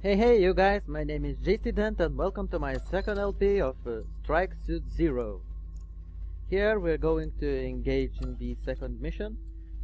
Hey you guys, my name is JC Dent and welcome to my second LP of Strike Suit Zero. Here we're going to engage in the second mission.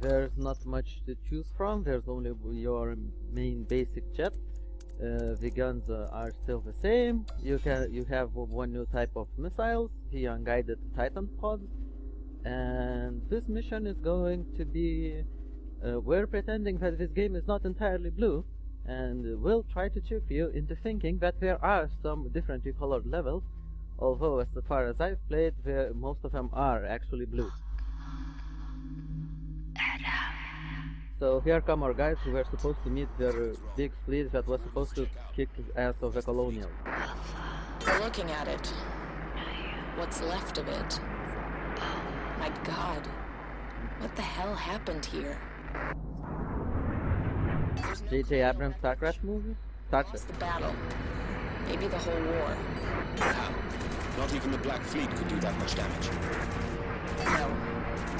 There's not much to choose from, there's only your main basic jet. The guns are still the same. You have one new type of missiles, the unguided Titan pods. And this mission is going to be... we're pretending that this game is not entirely blue, and we'll try to trick you into thinking that there are some differently colored levels, although as far as I've played, most of them are actually blue. So here come our guys who were supposed to meet their big fleet that was supposed to kick the ass of the colonials. We're looking at it. What's left of it. My God. What the hell happened here? J.J. Abrams StarCraft movie? Lost the battle. Maybe the whole war. How? Not even the Black Fleet could do that much damage. No.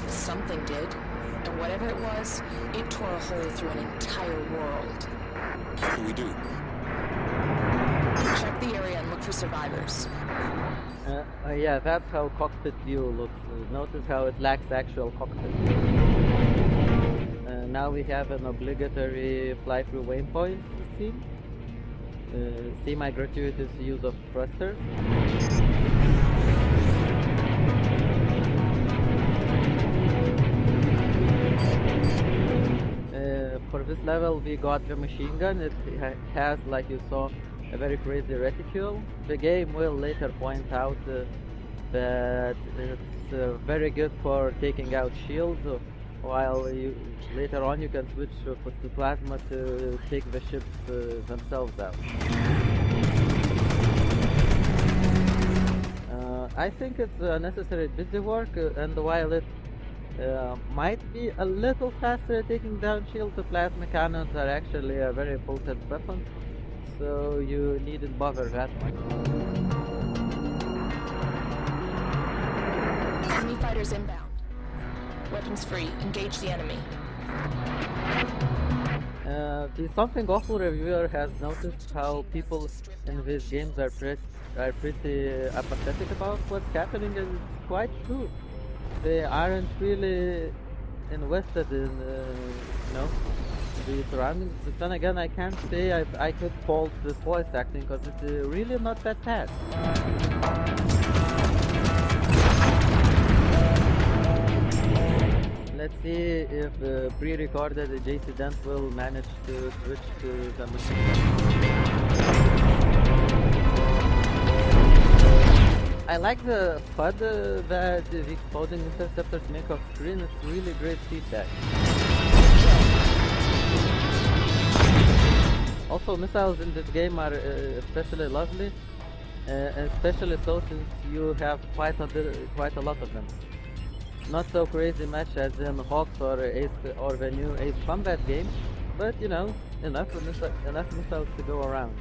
Something did. And whatever it was, it tore a hole through an entire world. What do we do? Check the area and look for survivors. Yeah, that's how cockpit view looks. Notice how it lacks actual cockpit. Now we have an obligatory fly-through waypoint scene. See my gratuitous use of thrusters. For this level we got the machine gun. It has, like you saw, a very crazy reticule. The game will later point out that it's very good for taking out shields, while later on you can switch to plasma to take the ships themselves out. I think it's necessary busy work, and while it might be a little faster at taking down shields, the plasma cannons are actually a very potent weapon, so you needn't bother that much. Enemy fighters inbound. Weapons free. Engage the enemy. The Something Awful reviewer has noticed how people in these games are pretty apathetic about what's happening, and it's quite true. They aren't really invested in, the surroundings. But then again, I can't say I could fault this voice acting, because it's really not that bad. Let's see if pre-recorded JC Dent will manage to switch to the machine. I like the FUD that the exploding interceptors make off screen. It's really great feedback. Also, missiles in this game are especially lovely, especially so since you have quite a lot of them. Not so crazy much as in Hawks or the new Ace Combat game, but you know, enough missiles to go around.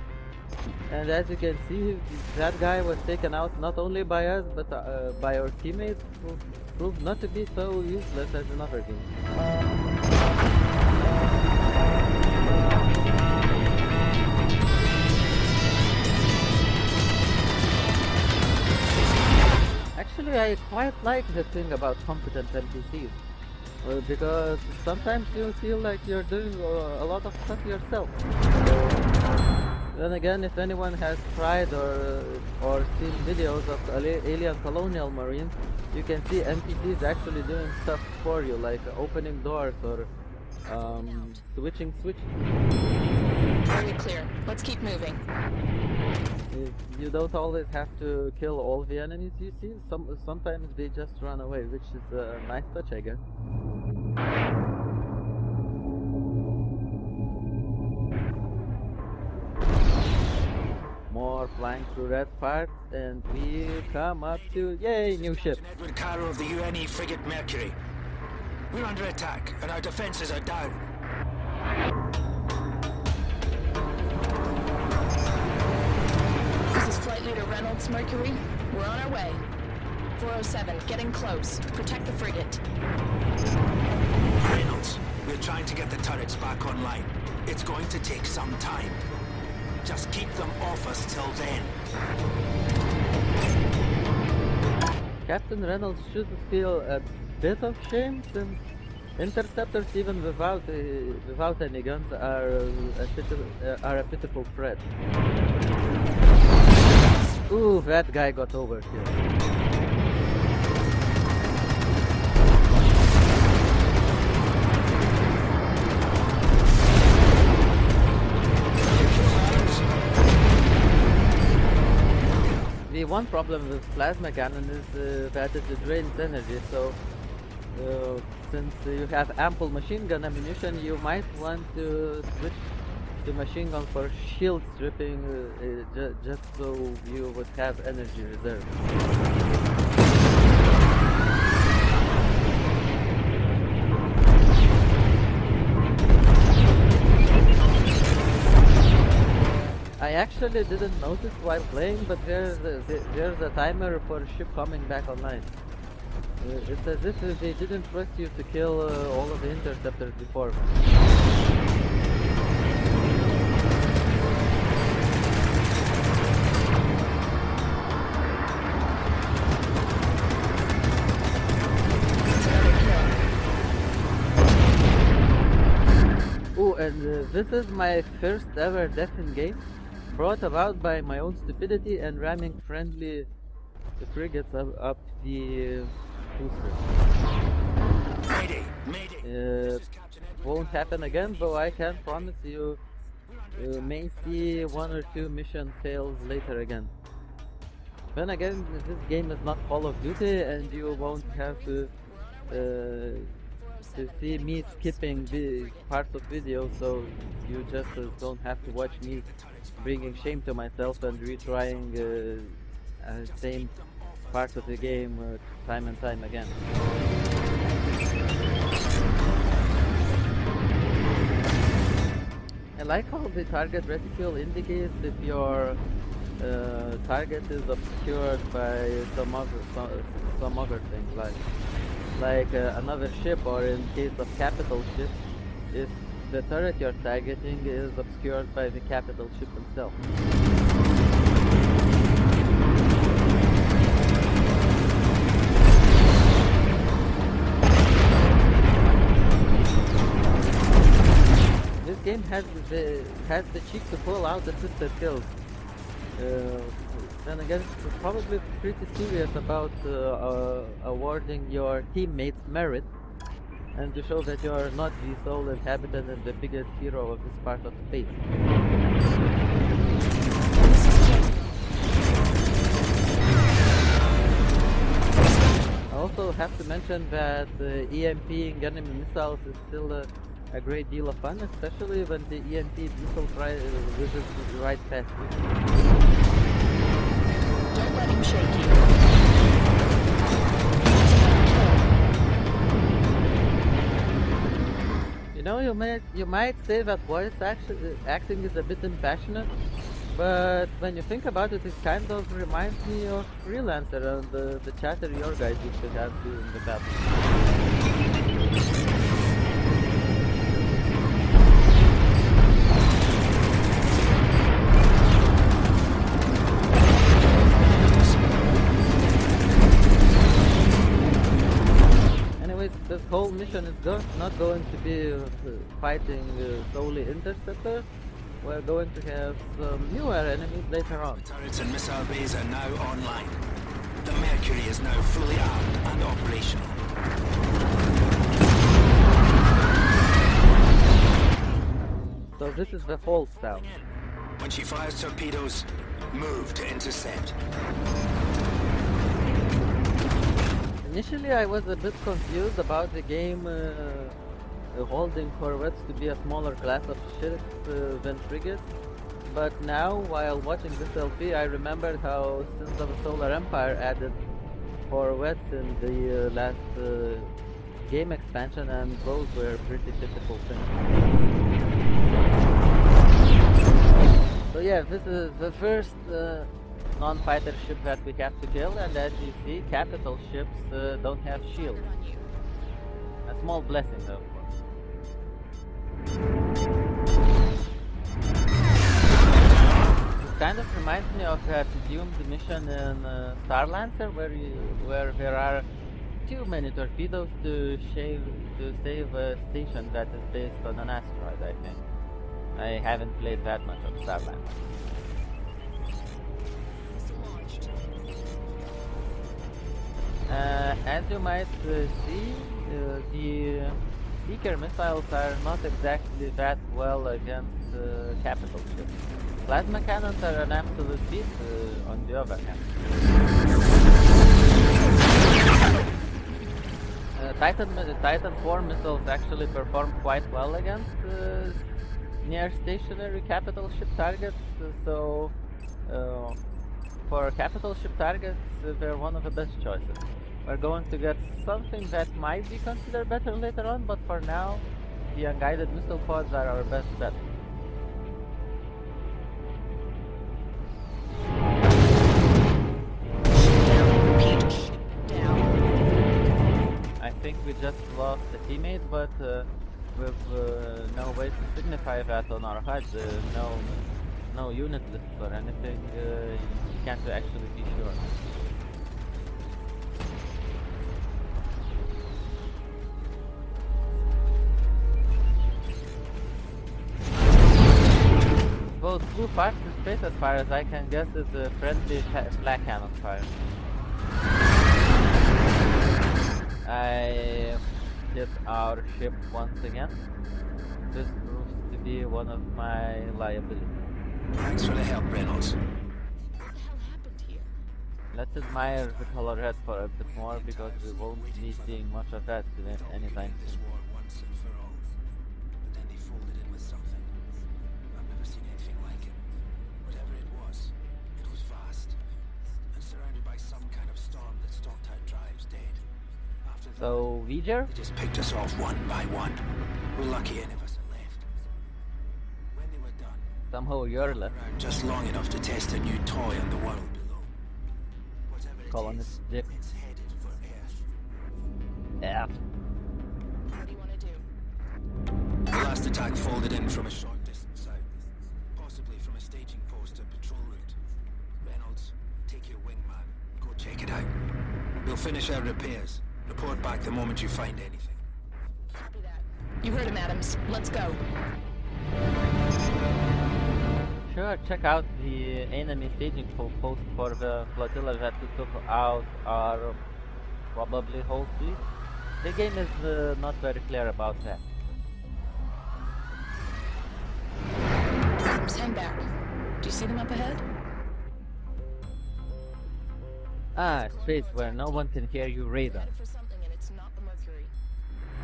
And as you can see, that guy was taken out not only by us, but by our teammates, who proved not to be so useless as in other games. Actually, I quite like the thing about competent NPCs, because sometimes you feel like you're doing a lot of stuff yourself. Then again, if anyone has tried or seen videos of alien colonial marines, you can see NPCs actually doing stuff for you, like opening doors or switching switches. Very clear. Let's keep moving. You don't always have to kill all the enemies you see. Sometimes they just run away, which is a nice touch, I guess. More flying through red parts, and we come up to, yay, new ship. Edward Carroll of the UNE frigate Mercury. We're under attack, and our defenses are down. This is Flight Leader Reynolds, Mercury. We're on our way. 407, getting close. Protect the frigate. Reynolds, we're trying to get the turrets back online. It's going to take some time. Just keep them off us till then. Captain Reynolds should feel a bit of shame since interceptors, even without any guns, are a pitiful threat. Ooh, that guy got overkill. The one problem with plasma cannon is that it drains energy, so since you have ample machine gun ammunition, you might want to switch to machine gun for shield stripping just so you would have energy reserve. I actually didn't notice while playing, but there's a timer for a ship coming back online. It's as if they didn't trust you to kill all of the interceptors before. Oh, and this is my first ever death in game, brought about by my own stupidity and ramming friendly frigates up the booster. Won't happen again, though I can promise you may see 1 or 2 mission fails later again. Then again, this game is not Call of Duty and you won't have to see me skipping parts of videos, so you just don't have to watch me bringing shame to myself and retrying same parts of the game time and time again. I like how the target reticule indicates if your target is obscured by some other thing, like another ship, or in case of capital ships, if the turret you're targeting is obscured by the capital ship itself. This game has the cheek to pull out assisted kills. Then again, it's probably pretty serious about awarding your teammates merit, and to show that you are not the sole inhabitant and the biggest hero of this part of space. I also have to mention that EMPing enemy missiles is still a great deal of fun, especially when the EMP missile visits the right past you. Don't let him shake you. You know, you might say that voice acting is a bit impassionate, but when you think about it, it kind of reminds me of Freelancer and the chatter your guys used to have during the battle. This whole mission is not going to be fighting solely interceptors. We're going to have some newer enemies later on. Turrets and missile bays are now online. The Mercury is now fully armed and operational. So this is the hold sound. When she fires torpedoes, move to intercept. Initially I was a bit confused about the game holding corvettes to be a smaller class of ships than frigates, but now while watching this LP I remembered how Sins of the Solar Empire added corvettes in the last game expansion, and those were pretty pitiful things. So yeah, this is the first non-fighter ship that we have to kill, and as you see, capital ships don't have shields. A small blessing though, of course. reminds me of that doomed mission in Star Lancer where there are too many torpedoes to save a station that is based on an asteroid, I think. I haven't played that much of Star Lancer. As you might see, the Seeker missiles are not exactly that well against capital ships. Plasma cannons are an absolute beast on the other hand. Titan 4 missiles actually perform quite well against near stationary capital ship targets, so for capital ship targets they're one of the best choices. We're going to get something that might be considered better later on, but for now the unguided missile pods are our best bet. I think we just lost a teammate, but with no way to signify that on our HUD, no unit lists or anything, you can't actually be sure. Both blue fires in space, as far as I can guess, is a friendly black cannon fire. I hit our ship once again. This proves to be one of my liabilities. Thanks for the help, Reynolds. What the hell happened here? Let's admire the color red for a bit more, because we won't be seeing much of that anytime This soon. war once and for all. But then they folded in with something. I've never seen anything like it. Whatever it was vast. And surrounded by some kind of storm that stopped our drives dead. After that, So, Viger? They just picked us off one by one. We're lucky any of us are left. when they were done, Somehow you're left. Around just long enough to test a new toy on the world below. whatever it Colonist is, Dick. it's headed for Earth. F. What do you want to do? The last attack folded in from a short distance out. Possibly from a staging post or patrol route. Reynolds, take your wingman. Go check it out. We'll finish our repairs. Report back the moment you find anything. Copy that. You heard him, Adams. Let's go. Sure, check out the enemy staging post for the flotilla that took out our probably whole fleet. The game is not very clear about that. Adams, hang back. Do you see them up ahead? Ah, space where no one can hear you radar. Headed for something, and it's not the Mercury.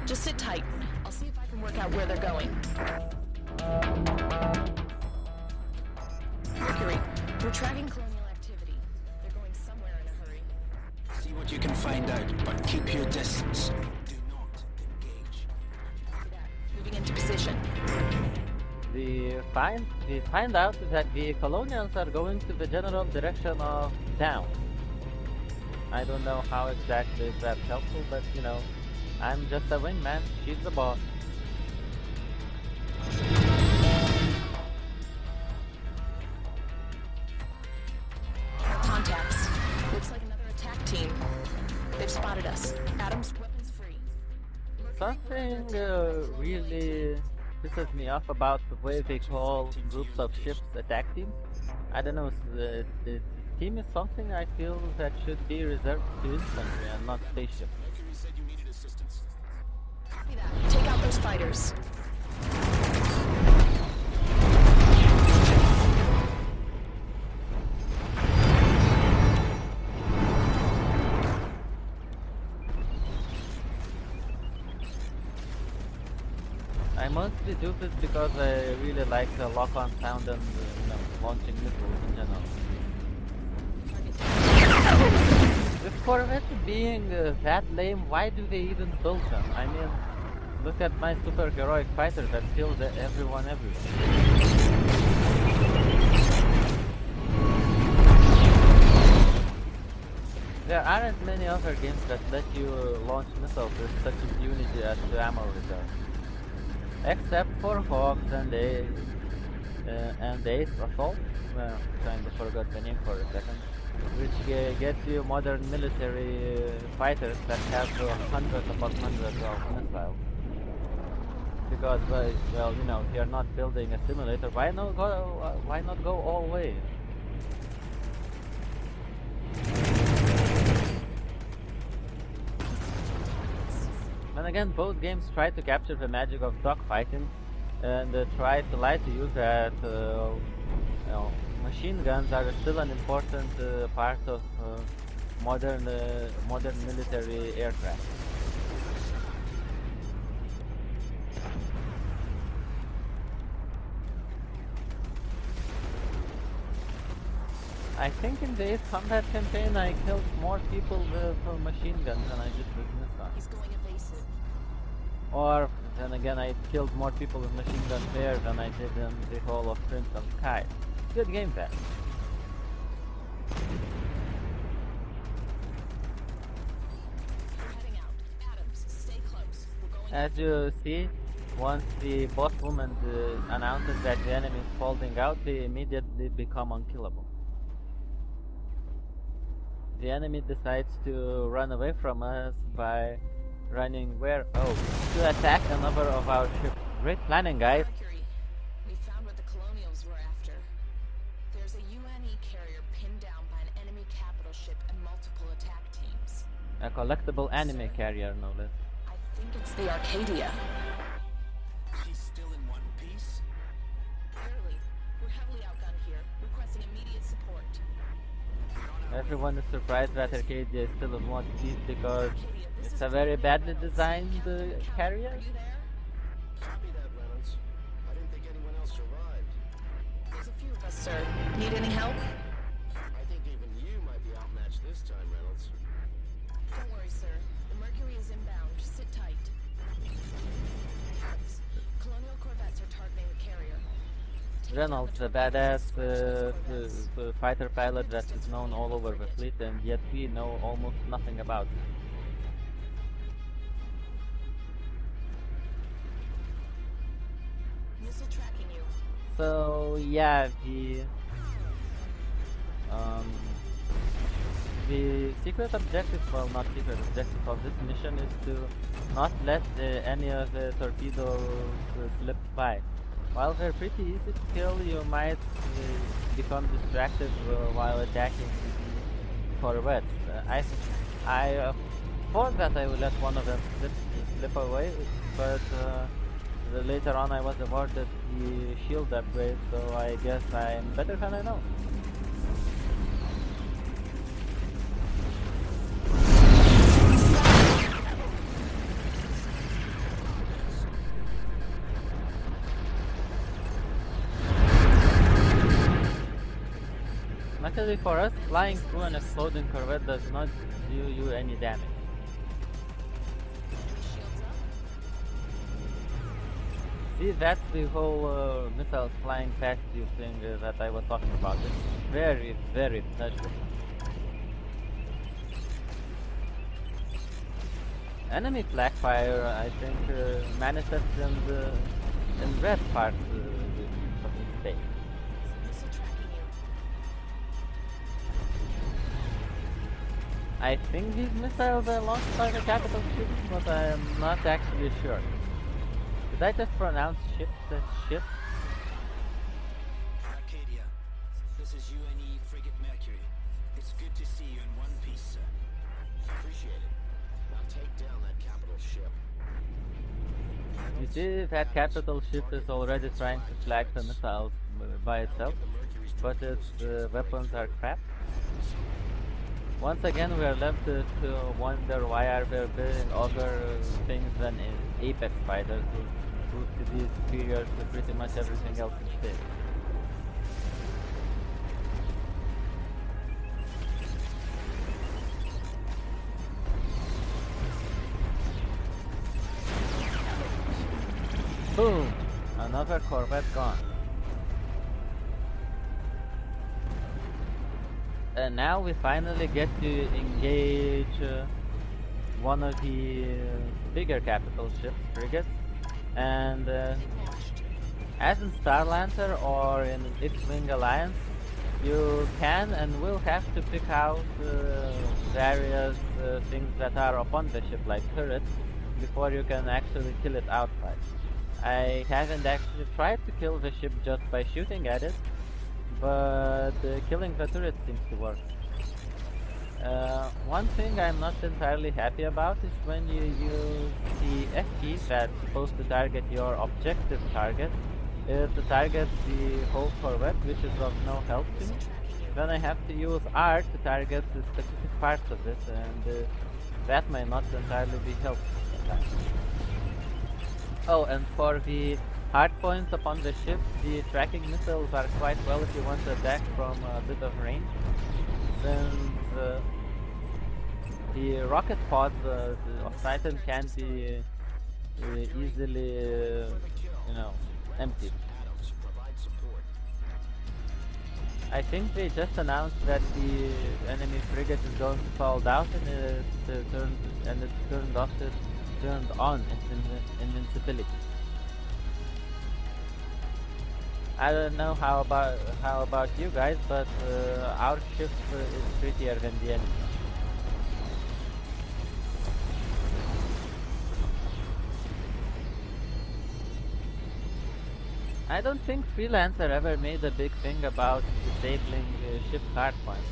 Just sit tight. I'll see if I can work out where they're going. Mercury, we're tracking colonial activity. They're going somewhere in a hurry. See what you can find out, but keep your distance. Do not engage. Copy that. Moving into position. We find out that the colonials are going to the general direction of down. I don't know how exactly that's helpful, but you know, I'm just a wingman, she's the boss. Contacts. Looks like another attack team. They've spotted us. Adams, weapons free. Something really pisses me off about the way they call groups of ships attack teams. I don't know, the team is something I feel that should be reserved to infantry and not spaceships. Mercury said you needed assistance. Copy that. Take out those fighters. I mostly do this because I really like the lock-on sound and launching missiles in general. With corvettes being that lame, why do they even build them? I mean, look at my super heroic fighter that kills everyone everywhere. There aren't many other games that let you launch missiles with such impunity as to ammo reserve. Except for Hawks and they... and the Ace Assault, kind of forgot the name for a second, which gets you modern military fighters that have hundreds upon hundreds of missiles. Because, well, you know, if you're not building a simulator, why not go all the way? And again, both games try to capture the magic of dogfighting and try to lie to you that you know, machine guns are still an important part of modern military aircraft. I think in the Ace Combat campaign I killed more people with machine guns than I did with missiles. He's going evasive. Or, then again, I killed more people with machine gun there than I did in the whole of Crimson Sky. Good game then. We're heading out. Adams, stay close. We're going. As you see, once the boss woman announces that the enemy is folding out, they immediately become unkillable. The enemy decides to run away from us by running where? Oh, to attack another of our ships. Great planning, guys. Mercury, we found what the Colonials were after. There's a UNE carrier pinned down by an enemy capital ship and multiple attack teams. A collectible anime carrier, no less. I think it's the Arcadia. She's still in one piece? Barely. We're heavily outgunned here, requesting immediate support. Everyone is surprised that Arcadia is still in one piece because it's a very badly designed carrier. Are you there? Copy that, Reynolds. I didn't think anyone else survived. There's a few of us, sir. Need any help? I think even you might be outmatched this time, Reynolds. Don't worry, sir. The Mercury is inbound. Sit tight. Adams, Colonial corvettes are targeting the carrier. Reynolds, the badass fighter pilot that is known all over the fleet, and yet we know almost nothing about it. Missile tracking you. So yeah, the secret objective, well, not secret objective of this mission is to not let any of the torpedoes slip by. While they're pretty easy to kill, you might become distracted while attacking the corvettes. I thought that I would let one of them slip away, but later on I was awarded the shield upgrade, so I guess I'm better than I know. Luckily for us, flying through an exploding corvette does not do you any damage. Shields up. See, that's the whole missiles flying past you thing that I was talking about. It's very, very pleasurable. Enemy flak fire, I think, manifests in red parts of the space. Missile tracking you. I think these missiles are launched by the capital ships, but I am not actually sure. Did I just pronounce ships as ships? Arcadia, this is UNE Frigate Mercury. It's good to see you in one piece, sir. Appreciate it. Now take down that capital ship. You see, that capital ship is already trying to flag the missiles by itself, but its weapons are crap. Once again, we are left to wonder why are there building other things than Apex fighters who prove to be superior to pretty much everything else in space. Boom! Another corvette gone. And now we finally get to engage one of the bigger capital ships, frigates, and As in Starlancer or in X-Wing Alliance, you can and will have to pick out various things that are upon the ship, like turrets, before you can actually kill it outright. I haven't actually tried to kill the ship just by shooting at it, but killing the turret seems to work. One thing I'm not entirely happy about is when you use the FP that's supposed to target your objective target. It targets the whole corvette, which is of no help to me. Then I have to use R to target the specific parts of it, and that may not entirely be helpful sometimes. Oh, and for the hard points upon the ship, the tracking missiles are quite well if you want to attack from a bit of range, since the rocket pods of Titan can be easily, emptied. I think they just announced that the enemy frigate is going to fall down, and it turned on its invincibility. I don't know how about you guys, but our ship is prettier than the enemy. I don't think Freelancer ever made a big thing about disabling ship hardpoints.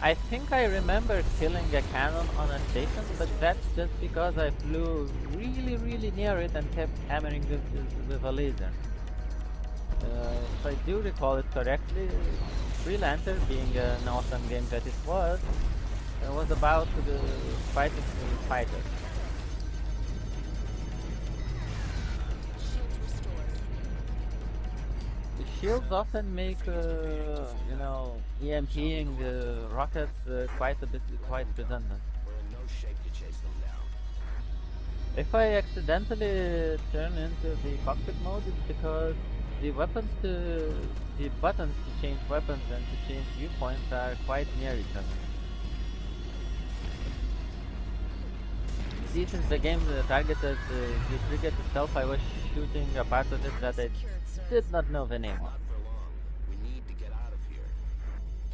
I think I remember killing a cannon on a station, but that's just because I flew really near it and kept hammering it with a laser. If I do recall it correctly, Freelancer, being an awesome game that it was about fighting fighters. Shields often make, EMPing rockets quite redundant. If I accidentally turn into the cockpit mode, it's because the buttons to change weapons and to change viewpoints are quite near each other. See, since the game targeted the frigate itself, I was shooting a part of it that I did not know the name of. We need to get out of here.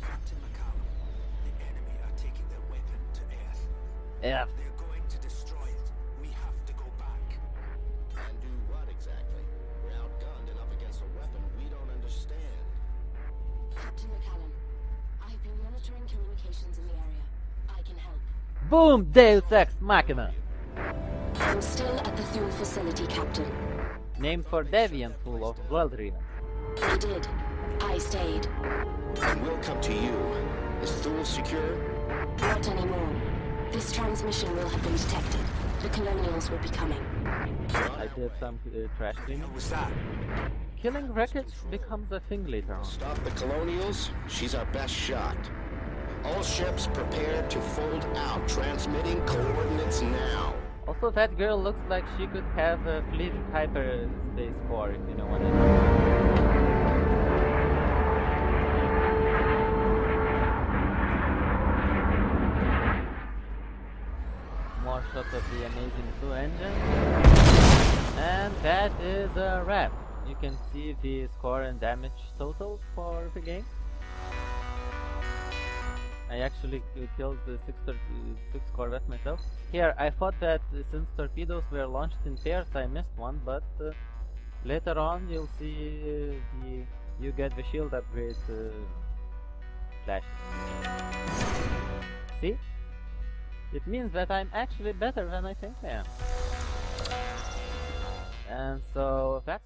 Captain McCallum, the enemy are taking their weapon to Earth. Yeah. They're going to destroy it. We have to go back. And do what exactly? We're outgunned and up against a weapon we don't understand. Captain McCallum, I've been monitoring communications in the area. I can help. Boom! Deus Ex Machina! I'm still at the Thule facility, Captain. Named for Deviant, full of blood ravens. I did. I stayed. And we'll come to you. Is Thule secure? Not anymore. This transmission will have been detected. The Colonials will be coming. I did some trash cleaning. What was that? Killing wreckage becomes a thing later on. Stop the Colonials? She's our best shot. All ships prepared to fold out. Transmitting coordinates now. Also, that girl looks like she could have a fleet hyperspace core, if you know what I mean. More shots of the amazing blue engine. And that is a wrap. You can see the score and damage totals for the game. I actually killed the 6 corvettes myself. Here, I thought that since torpedoes were launched in pairs, I missed one, but later on you'll see you get the shield upgrade flash. See? It means that I'm actually better than I think I am. And so that's